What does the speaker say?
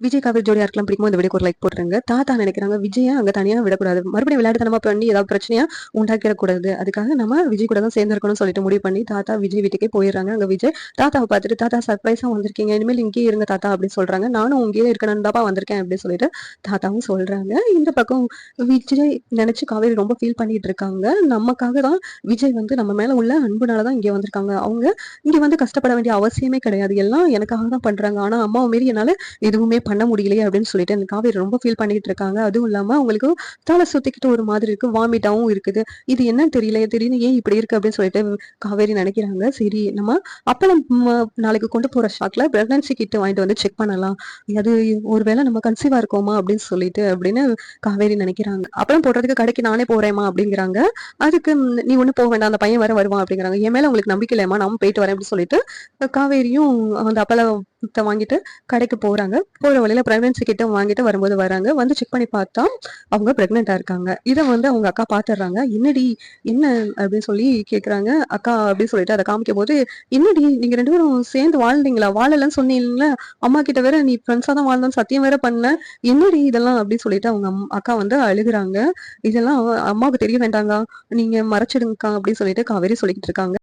விஜய் காவேரி ஜோடியா இருக்கலாம் பிடிக்குமோ இந்த வீடியோக்கு ஒரு லைக் போட்டுருங்க. தாத்தா நினைக்கிறாங்க விஜயை அங்க தனியா விடக்கூடாது, மறுபடியும் விளையாட்டுத்தனமா பண்ணி ஏதாவது பிரச்சனையா உண்டாக்கிடக்கூடாது, அதுக்காக நம்ம விஜய் கூட தான் சேர்ந்திருக்கணும்னு சொல்லிட்டு முடிவு பண்ணி தாத்தா விஜய் வீட்டுக்கே போயிடுறாங்க. அங்க விஜய் தாத்தாவை பார்த்துட்டு, தாத்தா சர்ப்ரைஸா வந்திருக்கீங்க, இனிமேல் இங்கேயே இருங்க தாத்தா அப்படின்னு சொல்றாங்க. நானும் இங்கேயே இருக்கணும்னு தாப்பா வந்திருக்கேன் அப்படின்னு சொல்லிட்டு தாத்தாவும் சொல்றாங்க. இந்த பக்கம் விஜய் நினைச்சு காவேரி ரொம்ப ஃபீல் பண்ணிட்டு இருக்காங்க. நமக்காக தான் விஜய் வந்து நம்ம மேல உள்ள அன்புனாலதான் இங்க வந்திருக்காங்க. அவங்க இங்க வந்து கஷ்டப்பட வேண்டிய அவசியமே கிடையாது, எல்லாம் எனக்காக தான் பண்றாங்க. ஆனா அம்மாவை மீறி என்னால எதுவுமே பண்ண முடியலையே அப்படின்னு சொல்லிட்டு அந்த காவேரி ரொம்ப ஃபீல் பண்ணிட்டு இருக்காங்க. அதுவும் இல்லாம அவங்களுக்கு தலை சுத்திக்கிட்டு ஒரு மாதிரி இருக்கு, வாமிட்டாவும் இருக்குது. இது என்னன்னு தெரியல, திடீர்னு ஏன் இப்படி இருக்கு அப்படின்னு சொல்லிட்டு காவேரி நினைக்கிறாங்க. சரி நம்ம அப்பளம் நாளைக்கு கொண்டு போற ஷாக்ல பிரெக்னன்சி கிட் வாங்கிட்டு வந்து செக் பண்ணலாம், அது ஒருவேளை நம்ம கன்சீவா இருக்கோமா அப்படின்னு சொல்லிட்டு அப்படின்னு காவேரி நினைக்கிறாங்க. அப்பளம் போடுறதுக்கு கடைக்கு நானே போறேமா அப்படிங்கிறாங்க. அதுக்கு நீ ஒண்ணு போக வேண்டாம், அந்த பையன் வருவான் அப்படிங்கிறாங்க. என் மேல உங்களுக்கு நம்பிக்கை இல்லையம்மா, நான் போயிட்டு வரேன் அப்படின்னு சொல்லிட்டு காவேரியும் அந்த அப்பளத்தை வாங்கிட்டு கடைக்கு போறாங்க. போற வழியில பிரெக்னன்சி கிட்ட வாங்கிட்டு வரும்போது வராங்க. வந்து செக் பண்ணி பார்த்தா அவங்க பிரெக்னெண்டா இருக்காங்க. இதை வந்து அவங்க அக்கா பாத்துடுறாங்க. என்னடி என்ன அப்படின்னு சொல்லி கேக்குறாங்க. அக்கா அப்படின்னு சொல்லிட்டு அதை காமிக்கும் போது, என்னடி நீங்க 2 பேரும் சேர்ந்து வாழ்ந்தீங்களா, வாழலன்னு சொன்னீங்களா, அம்மா கிட்ட வேற நீ ஃப்ரெண்ட்ஸா தான் வாழ்ந்தோன்னு சத்தியம் வேற பண்ண, என்னடி இதெல்லாம் அப்படின்னு சொல்லிட்டு அவங்க அக்கா வந்து அழுகுறாங்க. இதெல்லாம் அம்மாவுக்கு தெரிய வேண்டாங்க, நீங்க மறைச்சிடுங்கக்கா அப்படின்னு சொல்லிட்டு காவேரி சொல்லிக்கிட்டு இருக்காங்க.